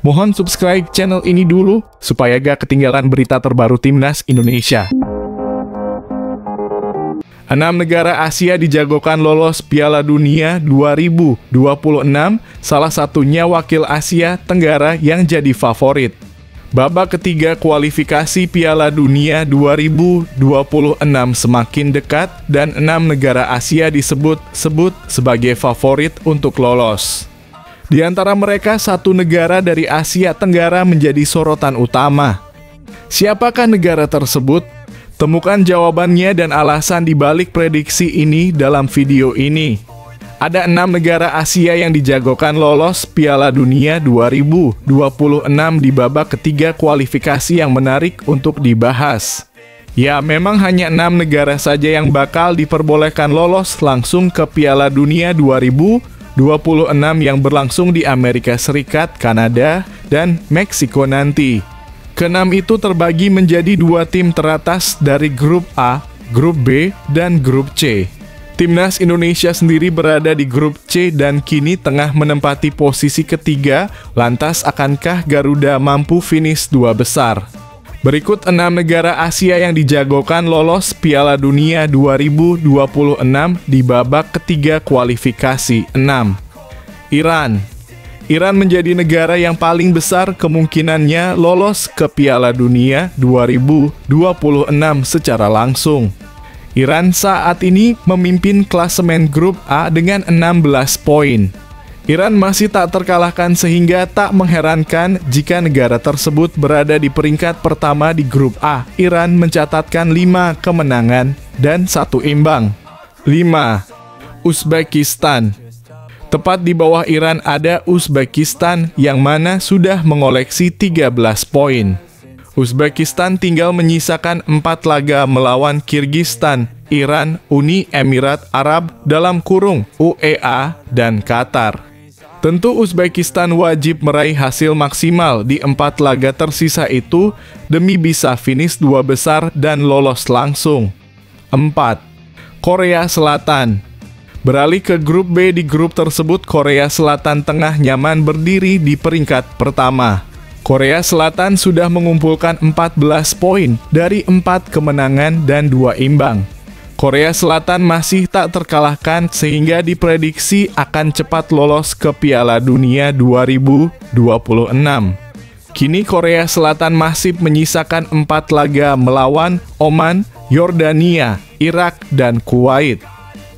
Mohon subscribe channel ini dulu, supaya gak ketinggalan berita terbaru Timnas Indonesia. 6 negara Asia dijagokan lolos Piala Dunia 2026, salah satunya wakil Asia Tenggara yang jadi favorit. Babak ketiga kualifikasi Piala Dunia 2026 semakin dekat dan 6 negara Asia disebut sebagai favorit untuk lolos. Di antara mereka, 1 negara dari Asia Tenggara menjadi sorotan utama. Siapakah negara tersebut? Temukan jawabannya dan alasan di balik prediksi ini dalam video ini. Ada 6 negara Asia yang dijagokan lolos Piala Dunia 2026 di babak ketiga kualifikasi yang menarik untuk dibahas. Ya, memang hanya 6 negara saja yang bakal diperbolehkan lolos langsung ke Piala Dunia 2026 yang berlangsung di Amerika Serikat, Kanada, dan Meksiko nanti. Ke-6 itu terbagi menjadi 2 tim teratas dari Grup A, Grup B, dan Grup C. Timnas Indonesia sendiri berada di Grup C dan kini tengah menempati posisi ketiga, lantas akankah Garuda mampu finish 2 besar? Berikut 6 negara Asia yang dijagokan lolos Piala Dunia 2026 di babak ketiga kualifikasi. 6. Iran menjadi negara yang paling besar kemungkinannya lolos ke Piala Dunia 2026 secara langsung. Iran saat ini memimpin klasemen Grup A dengan 16 poin. Iran masih tak terkalahkan sehingga tak mengherankan jika negara tersebut berada di peringkat pertama di Grup A. Iran mencatatkan 5 kemenangan dan 1 imbang. 5. Uzbekistan. Tepat di bawah Iran ada Uzbekistan yang mana sudah mengoleksi 13 poin. Uzbekistan tinggal menyisakan 4 laga melawan Kirgistan, Iran, Uni Emirat Arab (UEA) dan Qatar. Tentu Uzbekistan wajib meraih hasil maksimal di 4 laga tersisa itu demi bisa finish 2 besar dan lolos langsung. 4. Korea Selatan. Beralih ke Grup B, di grup tersebut Korea Selatan tengah nyaman berdiri di peringkat pertama. Korea Selatan sudah mengumpulkan 14 poin dari 4 kemenangan dan 2 imbang. Korea Selatan masih tak terkalahkan sehingga diprediksi akan cepat lolos ke Piala Dunia 2026. Kini Korea Selatan masih menyisakan 4 laga melawan Oman, Yordania, Irak, dan Kuwait.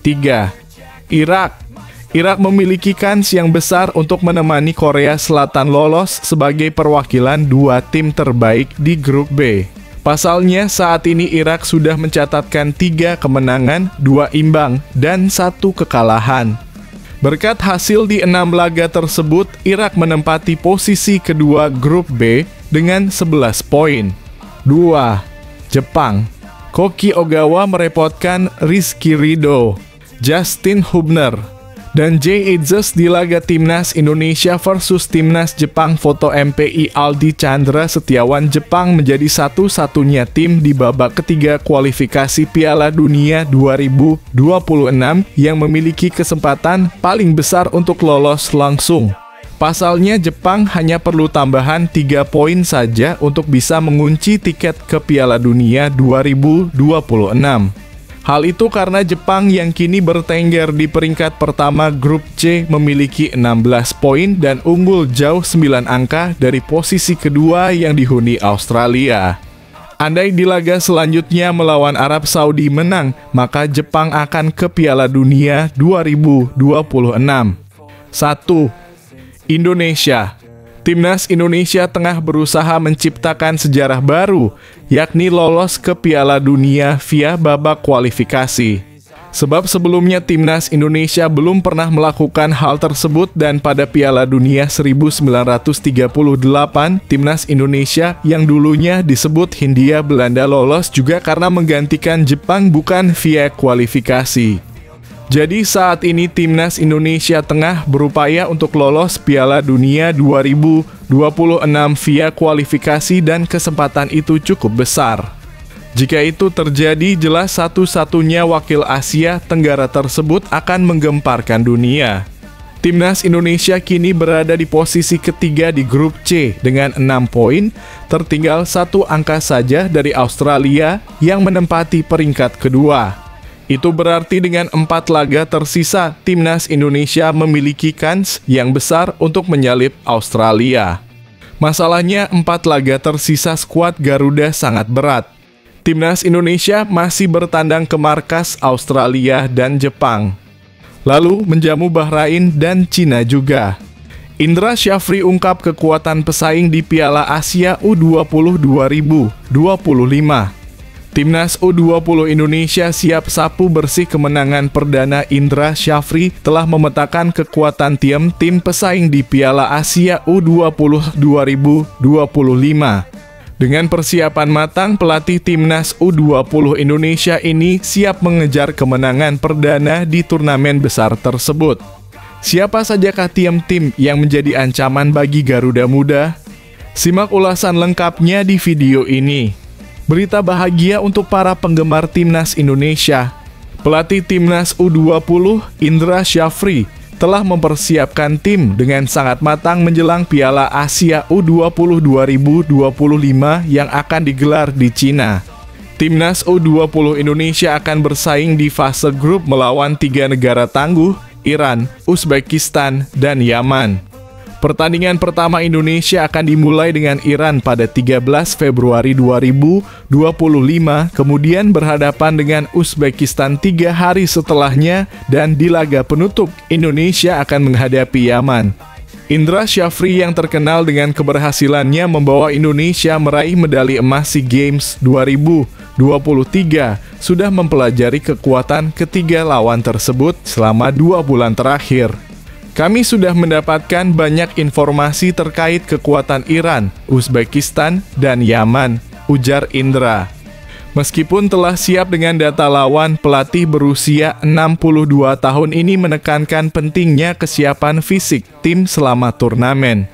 3. Irak memiliki kans yang besar untuk menemani Korea Selatan lolos sebagai perwakilan 2 tim terbaik di Grup B. Pasalnya, saat ini Irak sudah mencatatkan 3 kemenangan, 2 imbang, dan 1 kekalahan. Berkat hasil di 6 laga tersebut, Irak menempati posisi kedua Grup B dengan 11 poin. 2. Jepang. Koki Ogawa merepotkan Rizky Ridho, Justin Hubner, dan Jay Etzes di laga Timnas Indonesia versus Timnas Jepang. Foto MPI Aldi Chandra Setiawan. Jepang menjadi satu-satunya tim di babak ketiga kualifikasi Piala Dunia 2026 yang memiliki kesempatan paling besar untuk lolos langsung. Pasalnya Jepang hanya perlu tambahan 3 poin saja untuk bisa mengunci tiket ke Piala Dunia 2026. Hal itu karena Jepang yang kini bertengger di peringkat pertama Grup C memiliki 16 poin dan unggul jauh 9 angka dari posisi kedua yang dihuni Australia. Andai di laga selanjutnya melawan Arab Saudi menang, maka Jepang akan ke Piala Dunia 2026. 1. Indonesia. Timnas Indonesia tengah berusaha menciptakan sejarah baru, yakni lolos ke Piala Dunia via babak kualifikasi. Sebab sebelumnya Timnas Indonesia belum pernah melakukan hal tersebut dan pada Piala Dunia 1938, Timnas Indonesia yang dulunya disebut Hindia Belanda lolos juga karena menggantikan Jepang bukan via kualifikasi. Jadi saat ini Timnas Indonesia tengah berupaya untuk lolos Piala Dunia 2026 via kualifikasi dan kesempatan itu cukup besar. Jika itu terjadi, jelas satu-satunya wakil Asia Tenggara tersebut akan menggemparkan dunia. Timnas Indonesia kini berada di posisi ketiga di grup C dengan 6 poin, tertinggal 1 angka saja dari Australia yang menempati peringkat kedua. Itu berarti dengan 4 laga tersisa, Timnas Indonesia memiliki kans yang besar untuk menyalip Australia. Masalahnya 4 laga tersisa skuad Garuda sangat berat. Timnas Indonesia masih bertandang ke markas Australia dan Jepang. Lalu menjamu Bahrain dan Cina juga. Indra Syafri ungkap kekuatan pesaing di Piala Asia U20 2025. Timnas U20 Indonesia siap sapu bersih kemenangan perdana. Indra Syafri telah memetakan kekuatan tim pesaing di Piala Asia U20 2025. Dengan persiapan matang, pelatih Timnas U20 Indonesia ini siap mengejar kemenangan perdana di turnamen besar tersebut. Siapa sajakah tim-tim yang menjadi ancaman bagi Garuda Muda? Simak ulasan lengkapnya di video ini. Berita bahagia untuk para penggemar Timnas Indonesia. Pelatih Timnas U20, Indra Syafri, telah mempersiapkan tim dengan sangat matang menjelang Piala Asia U20 2025 yang akan digelar di Cina. Timnas U20 Indonesia akan bersaing di fase grup melawan 3 negara tangguh, Iran, Uzbekistan, dan Yaman. Pertandingan pertama Indonesia akan dimulai dengan Iran pada 13 Februari 2025, kemudian berhadapan dengan Uzbekistan 3 hari setelahnya, dan di laga penutup, Indonesia akan menghadapi Yaman. Indra Syafri yang terkenal dengan keberhasilannya membawa Indonesia meraih medali emas SEA Games 2023, sudah mempelajari kekuatan ketiga lawan tersebut selama 2 bulan terakhir. Kami sudah mendapatkan banyak informasi terkait kekuatan Iran, Uzbekistan, dan Yaman, ujar Indra. Meskipun telah siap dengan data lawan, pelatih berusia 62 tahun ini menekankan pentingnya kesiapan fisik tim selama turnamen.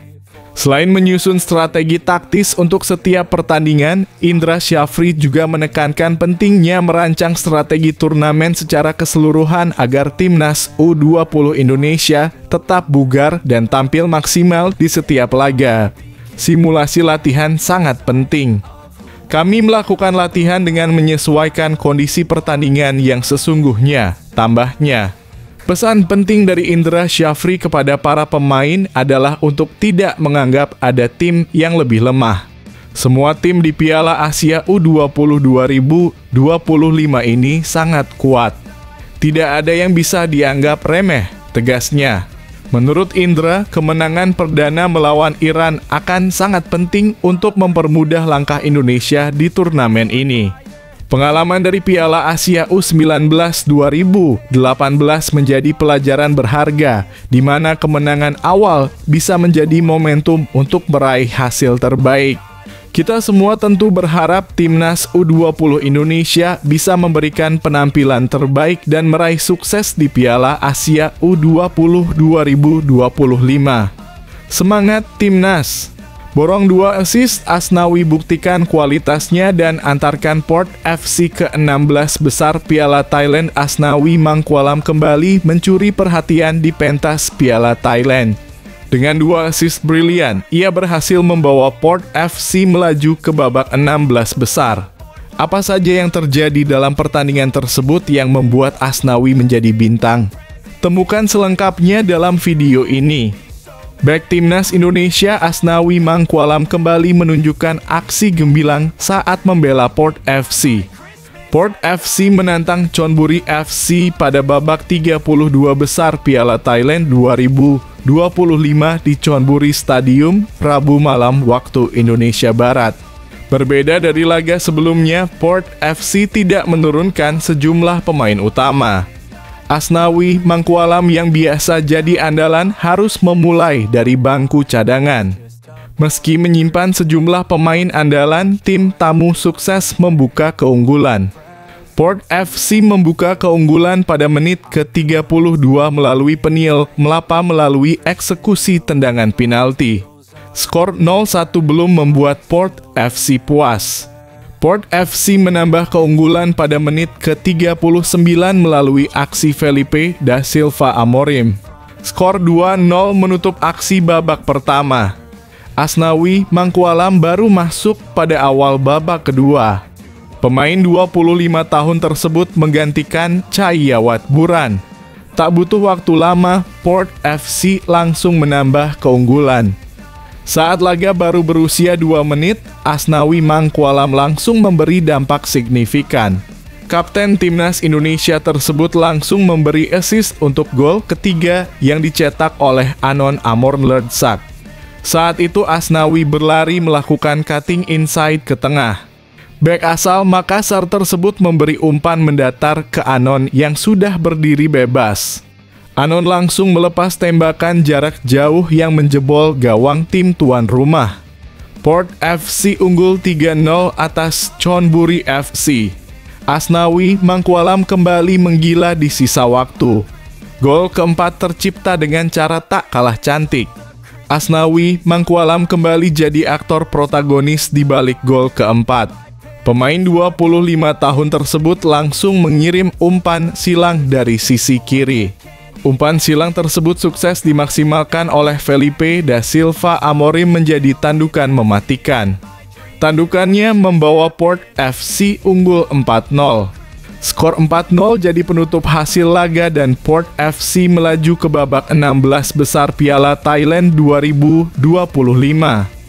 Selain menyusun strategi taktis untuk setiap pertandingan, Indra Syafri juga menekankan pentingnya merancang strategi turnamen secara keseluruhan agar Timnas U20 Indonesia tetap bugar dan tampil maksimal di setiap laga. Simulasi latihan sangat penting. Kami melakukan latihan dengan menyesuaikan kondisi pertandingan yang sesungguhnya, tambahnya. Pesan penting dari Indra Syafri kepada para pemain adalah untuk tidak menganggap ada tim yang lebih lemah. Semua tim di Piala Asia U20 2025 ini sangat kuat. Tidak ada yang bisa dianggap remeh, tegasnya. Menurut Indra, kemenangan perdana melawan Iran akan sangat penting untuk mempermudah langkah Indonesia di turnamen ini. Pengalaman dari Piala Asia U19 2018 menjadi pelajaran berharga, di mana kemenangan awal bisa menjadi momentum untuk meraih hasil terbaik. Kita semua tentu berharap Timnas U20 Indonesia bisa memberikan penampilan terbaik dan meraih sukses di Piala Asia U20 2025. Semangat Timnas! Borong 2 assist, Asnawi buktikan kualitasnya dan antarkan Port FC ke 16 besar Piala Thailand. Asnawi Mangkualam kembali mencuri perhatian di pentas Piala Thailand. Dengan 2 assist brilian, ia berhasil membawa Port FC melaju ke babak 16 besar. Apa saja yang terjadi dalam pertandingan tersebut yang membuat Asnawi menjadi bintang? Temukan selengkapnya dalam video ini. Bek Timnas Indonesia Asnawi Mangkualam kembali menunjukkan aksi gemilang saat membela Port FC. Port FC menantang Chonburi FC pada babak 32 besar Piala Thailand 2025 di Chonburi Stadium, Rabu malam waktu Indonesia Barat. Berbeda dari laga sebelumnya, Port FC tidak menurunkan sejumlah pemain utama. Asnawi Mangkualam yang biasa jadi andalan harus memulai dari bangku cadangan. Meski menyimpan sejumlah pemain andalan, tim tamu sukses membuka keunggulan. Port FC membuka keunggulan pada menit ke-32 melalui Peniel Melapa melalui eksekusi tendangan penalti. Skor 0-1 belum membuat Port FC puas. Port FC menambah keunggulan pada menit ke-39 melalui aksi Felipe da Silva Amorim. Skor 2-0 menutup aksi babak pertama. Asnawi Mangkualam baru masuk pada awal babak kedua. Pemain 25 tahun tersebut menggantikan Cahyawat Buran. Tak butuh waktu lama, Port FC langsung menambah keunggulan. Saat laga baru berusia 2 menit, Asnawi Mangkualam langsung memberi dampak signifikan. Kapten Timnas Indonesia tersebut langsung memberi assist untuk gol ketiga yang dicetak oleh Anon Amornlerdsak. Saat itu Asnawi berlari melakukan cutting inside ke tengah. Bek asal Makassar tersebut memberi umpan mendatar ke Anon yang sudah berdiri bebas. Anon langsung melepas tembakan jarak jauh yang menjebol gawang tim tuan rumah. Port FC unggul 3-0 atas Chonburi FC. Asnawi Mangkualam kembali menggila di sisa waktu. Gol keempat tercipta dengan cara tak kalah cantik. Asnawi Mangkualam kembali jadi aktor protagonis di balik gol keempat. Pemain 25 tahun tersebut langsung mengirim umpan silang dari sisi kiri. Umpan silang tersebut sukses dimaksimalkan oleh Felipe da Silva Amorim menjadi tandukan mematikan. Tandukannya membawa Port FC unggul 4-0. Skor 4-0 jadi penutup hasil laga dan Port FC melaju ke babak 16 besar Piala Thailand 2025.